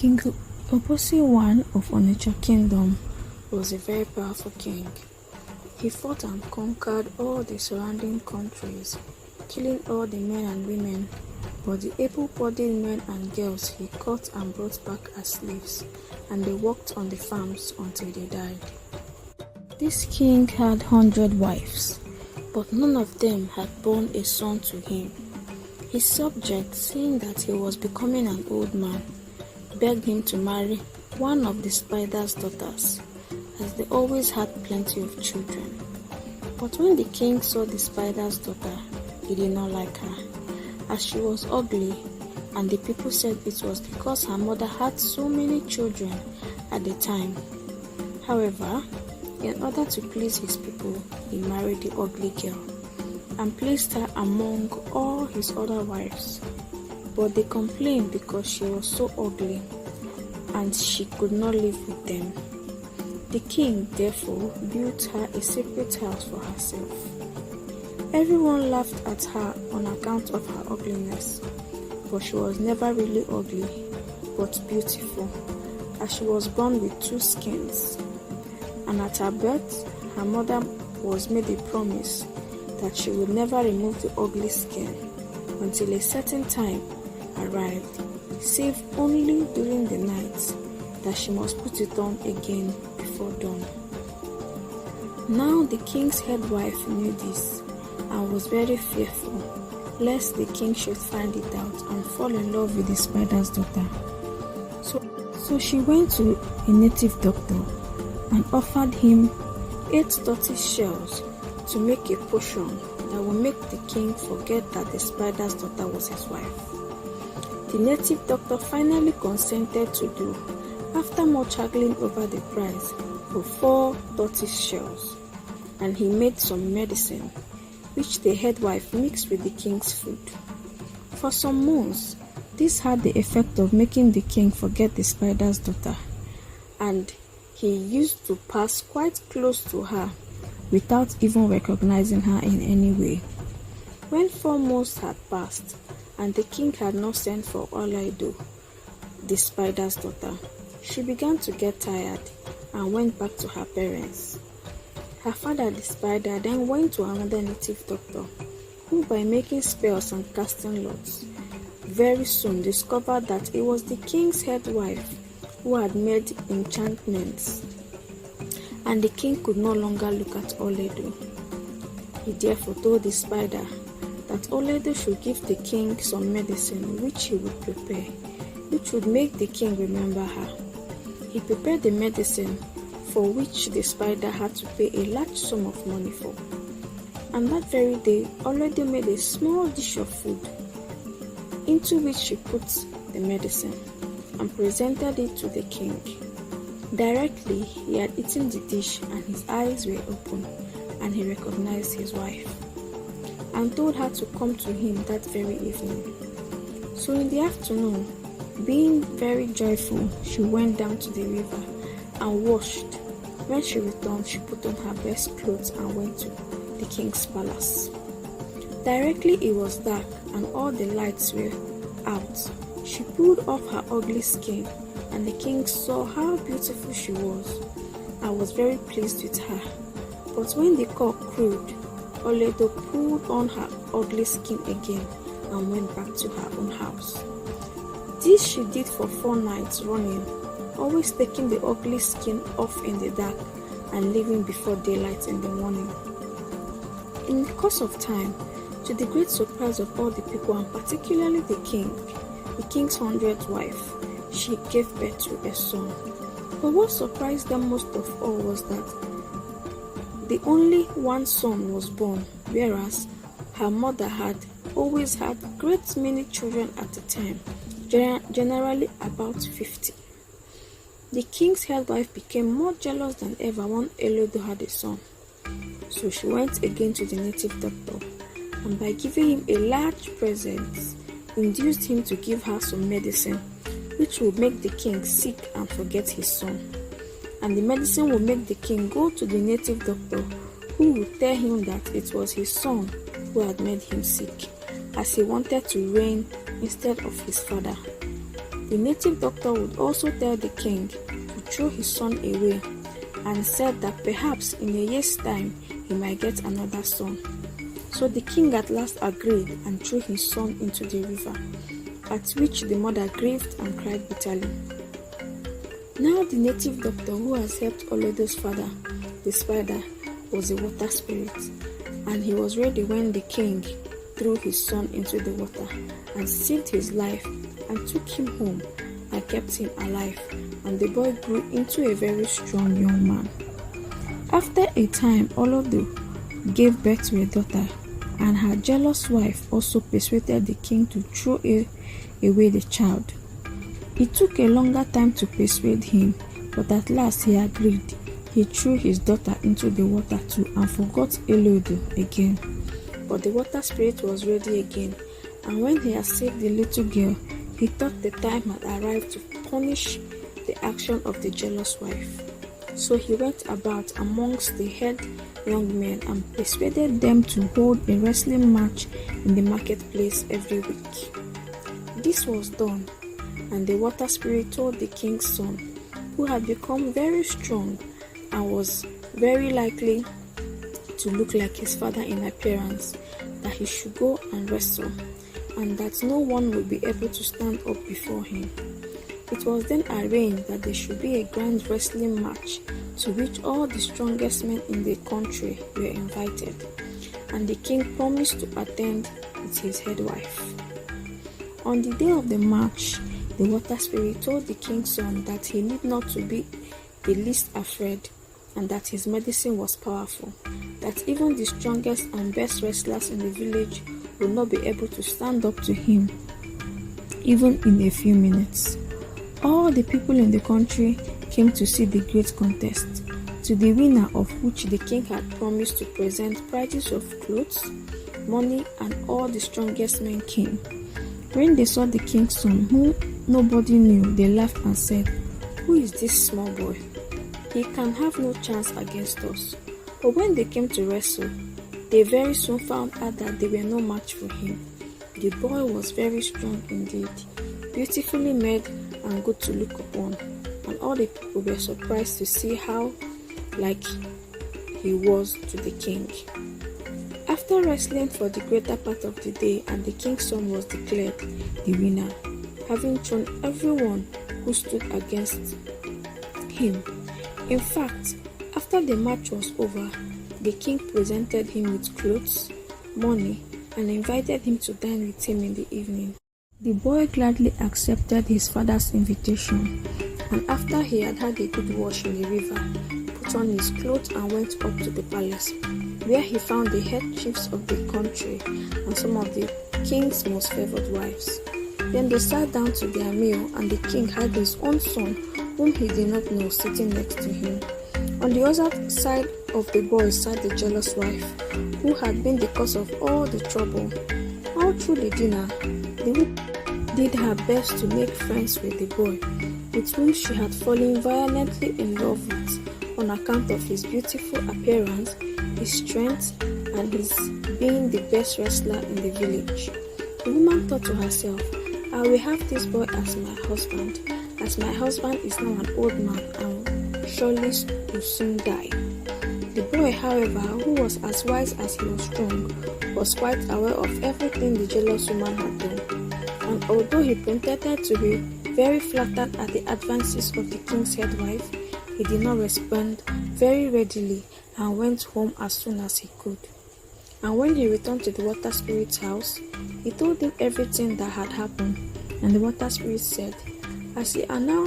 King Obosi I of Onitsha Kingdom was a very powerful king. He fought and conquered all the surrounding countries, killing all the men and women, but the able-bodied men and girls he caught and brought back as slaves, and they worked on the farms until they died. This king had 100 wives, but none of them had borne a son to him. His subjects, seeing that he was becoming an old man, begged him to marry one of the spider's daughters, as they always had plenty of children. But when the king saw the spider's daughter, he did not like her, as she was ugly, and the people said it was because her mother had so many children at the time. However, in order to please his people, he married the ugly girl and placed her among all his other wives. But they complained because she was so ugly and she could not live with them. The king, therefore, built her a separate house for herself. Everyone laughed at her on account of her ugliness, but she was never really ugly, but beautiful, as she was born with 2 skins. And at her birth, her mother was made a promise that she would never remove the ugly skin until a certain time arrived, save only during the night, that she must put it on again before dawn. Now the king's head wife knew this and was very fearful, lest the king should find it out and fall in love with the spider's daughter. So she went to a native doctor and offered him 8 tortoise shells to make a potion that would make the king forget that the spider's daughter was his wife. The native doctor finally consented to do, after much haggling over the price, for 4 tortoise shells, and he made some medicine, which the head wife mixed with the king's food. For some months, this had the effect of making the king forget the spider's daughter, and he used to pass quite close to her without even recognizing her in any way. When 4 months had passed, and the king had not sent for Olaido, the spider's daughter, she began to get tired and went back to her parents. Her father, the spider, then went to another native doctor, who, by making spells and casting lots, very soon discovered that it was the king's head wife who had made enchantments, and the king could no longer look at Oledo. He therefore told the spider that Oledo should give the king some medicine which he would prepare, which would make the king remember her. He prepared the medicine, for which the spider had to pay a large sum of money for. And that very day, Oledo made a small dish of food, into which she put the medicine, and presented it to the king. Directly, he had eaten the dish and his eyes were open, and he recognized his wife, and told her to come to him that very evening. So in the afternoon, being very joyful, she went down to the river and washed. When she returned, she put on her best clothes and went to the king's palace. Directly it was dark and all the lights were out, she pulled off her ugly skin, and the king saw how beautiful she was and was very pleased with her. But when the cock crowed, Oledo pulled on her ugly skin again and went back to her own house. This she did for 4 nights running, always taking the ugly skin off in the dark and leaving before daylight in the morning. In the course of time, to the great surprise of all the people, and particularly the king's 100th wife, she gave birth to a son. But what surprised them most of all was that the only one son was born, whereas her mother had always had great many children at the time, generally about 50. The king's head wife became more jealous than ever when Oledo had a son. So she went again to the native doctor, and by giving him a large present, induced him to give her some medicine, which would make the king sick and forget his son. And the medicine would make the king go to the native doctor, who would tell him that it was his son who had made him sick, as he wanted to reign instead of his father. The native doctor would also tell the king to throw his son away, and said that perhaps in a year's time he might get another son. So the king at last agreed and threw his son into the river, at which the mother grieved and cried bitterly. Now the native doctor who has helped Olodo's father, the spider, was a water spirit, and he was ready when the king threw his son into the water and saved his life and took him home and kept him alive, and the boy grew into a very strong young man. After a time, Olodo gave birth to a daughter, and her jealous wife also persuaded the king to throw away the child. It took a longer time to persuade him, but at last he agreed. He threw his daughter into the water too and forgot Olodo again. But the water spirit was ready again, and when he had saved the little girl, he thought the time had arrived to punish the action of the jealous wife. So he went about amongst the head young men and persuaded them to hold a wrestling match in the marketplace every week. This was done, and the water spirit told the king's son, who had become very strong and was very likely to look like his father in appearance, that he should go and wrestle, and that no one would be able to stand up before him. It was then arranged that there should be a grand wrestling match to which all the strongest men in the country were invited, and the king promised to attend with his head wife. On the day of the match, the water spirit told the king's son that he need not to be the least afraid, and that his medicine was powerful, that even the strongest and best wrestlers in the village would not be able to stand up to him, even in a few minutes. All the people in the country came to see the great contest, to the winner of which the king had promised to present prizes of clothes, money, and all the strongest men came. When they saw the king's son, whom nobody knew, they laughed and said, "Who is this small boy? He can have no chance against us." But when they came to wrestle, they very soon found out that they were no match for him. The boy was very strong indeed, beautifully made and good to look upon, and all the people were surprised to see how like he was to the king. After wrestling for the greater part of the day, and the king's son was declared the winner, having thrown everyone who stood against him. In fact, after the match was over, the king presented him with clothes, money, and invited him to dine with him in the evening. The boy gladly accepted his father's invitation, and after he had had a good wash in the river, put on his clothes and went up to the palace, where he found the head chiefs of the country and some of the king's most favored wives. Then they sat down to their meal, and the king had his own son, whom he did not know, sitting next to him. On the other side of the boy sat the jealous wife, who had been the cause of all the trouble. All through the dinner, the woman did her best to make friends with the boy, with whom she had fallen violently in love with, on account of his beautiful appearance, his strength, and his being the best wrestler in the village. The woman thought to herself, "I will have this boy as my husband, as my husband is now an old man and surely will soon die." The boy, however, who was as wise as he was strong, was quite aware of everything the jealous woman had done, and although he pretended to be very flattered at the advances of the king's head wife, he did not respond very readily and went home as soon as he could. And when he returned to the water spirit's house, he told him everything that had happened, and the water spirit said, "As you are now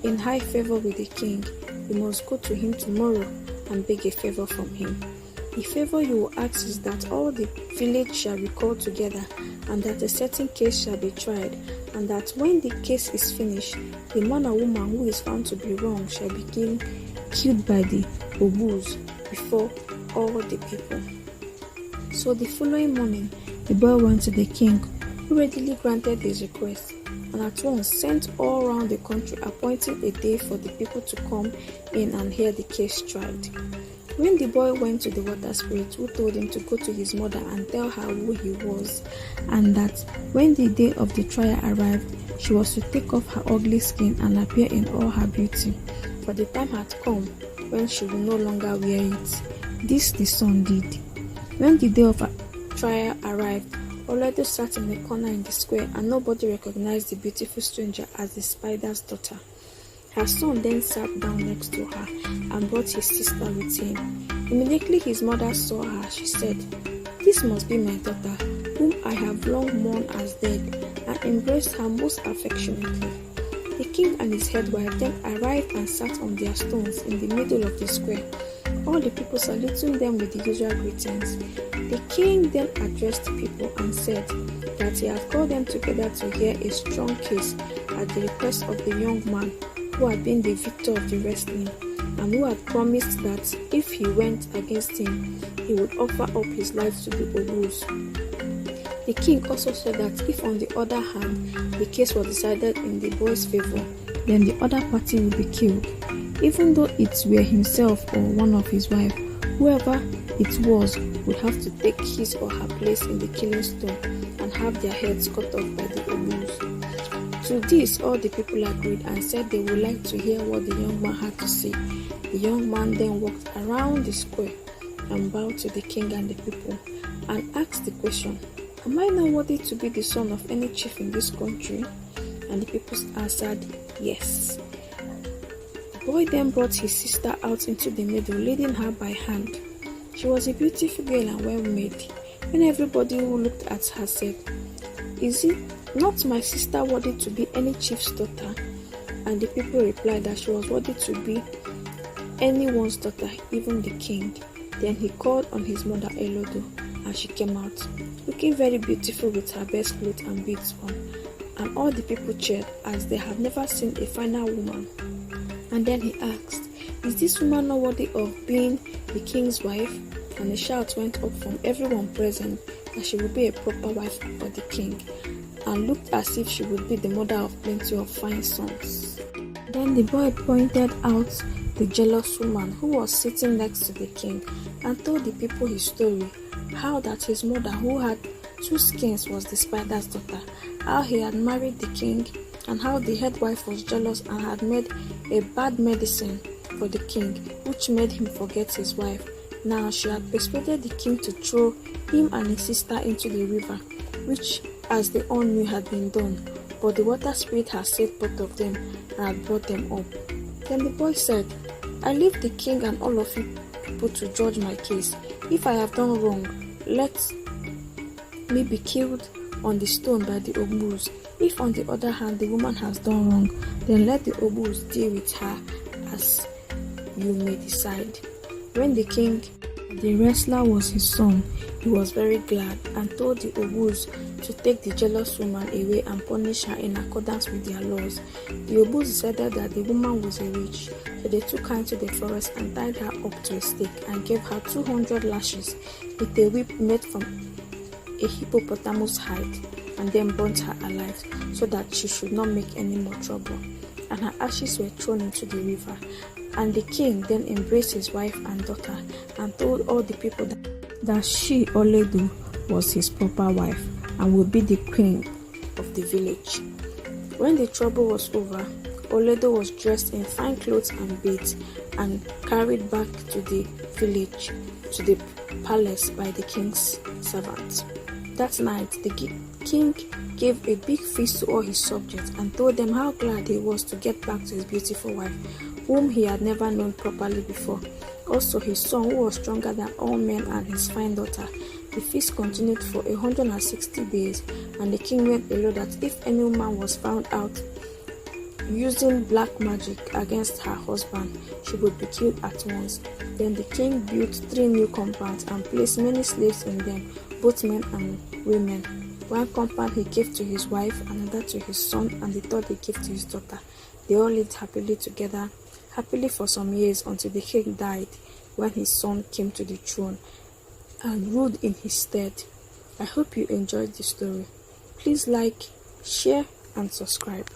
in high favor with the king, you must go to him tomorrow and beg a favor from him. The favor you will ask is that all the village shall be called together, and that a certain case shall be tried, and that when the case is finished, the man or woman who is found to be wrong shall be killed by the obus before all the people." So the following morning, the boy went to the king, who readily granted his request, and at once sent all round the country, appointing a day for the people to come in and hear the case tried. When the boy went to the water spirit, who told him to go to his mother and tell her who he was, and that when the day of the trial arrived, she was to take off her ugly skin and appear in all her beauty, for the time had come when she would no longer wear it. This the sun did. When the day of her trial arrived, Oledo sat in a corner in the square, and nobody recognized the beautiful stranger as the spider's daughter. Her son then sat down next to her and brought his sister with him. Immediately his mother saw her, she said, "This must be my daughter, whom I have long mourned as dead," and embraced her most affectionately. The king and his head wife then arrived and sat on their stones in the middle of the square, all the people saluting them with the usual greetings. The king then addressed the people and said that he had called them together to hear a strong case at the request of the young man who had been the victor of the wrestling, and who had promised that if he went against him, he would offer up his life to the Oghuz. The king also said that if on the other hand the case was decided in the boy's favor, then the other party would be killed. Even though it were himself or one of his wife, whoever it was would have to take his or her place in the killing stone and have their heads cut off by the Oghuz. To this, all the people agreed and said they would like to hear what the young man had to say. The young man then walked around the square and bowed to the king and the people and asked the question, "Am I not worthy to be the son of any chief in this country?" And the people answered, "Yes." The boy then brought his sister out into the middle, leading her by hand. She was a beautiful girl and well made. When everybody who looked at her said, "Is it not my sister worthy to be any chief's daughter?" And the people replied that she was worthy to be anyone's daughter, even the king. Then he called on his mother Elodo, and she came out, looking very beautiful with her best clothes and beads on. And all the people cheered, as they had never seen a finer woman. And then he asked, "Is this woman not worthy of being the king's wife?" And a shout went up from everyone present that she would be a proper wife for the king, and looked as if she would be the mother of plenty of fine sons. Then the boy pointed out the jealous woman who was sitting next to the king and told the people his story, how that his mother, who had 2 skins, was the spider's daughter, how he had married the king, and how the head wife was jealous and had made a bad medicine for the king, which made him forget his wife. Now she had persuaded the king to throw him and his sister into the river, which, as they all knew, had been done, but the water spirit had saved both of them and had brought them up. Then the boy said, "I leave the king and all of you people to judge my case. If I have done wrong, let me be killed on the stone by the Oghuz. If on the other hand the woman has done wrong, then let the Oghuz deal with her as you may decide." When the king, the wrestler was his son, he was very glad and told the Oghuz to take the jealous woman away and punish her in accordance with their laws. The Oghuz decided that the woman was a witch, so they took her into the forest and tied her up to a stake and gave her 200 lashes with a whip made from a hippopotamus hide, and then burnt her alive so that she should not make any more trouble. And her ashes were thrown into the river. And the king then embraced his wife and daughter and told all the people that she, Oledo, was his proper wife and would be the queen of the village. When the trouble was over, Oledo was dressed in fine clothes and beads and carried back to the village, to the palace by the king's servants. That night, the king gave a big feast to all his subjects and told them how glad he was to get back to his beautiful wife, whom he had never known properly before. Also his son, who was stronger than all men, and his fine daughter. The feast continued for 160 days, and the king made a law that if any woman was found out using black magic against her husband, she would be killed at once. Then the king built 3 new compounds and placed many slaves in them, both men and women. One compound he gave to his wife, another to his son, and the third he gave to his daughter. They all lived happily together, happily for some years, until the king died, when his son came to the throne and ruled in his stead. I hope you enjoyed the story. Please like, share, and subscribe.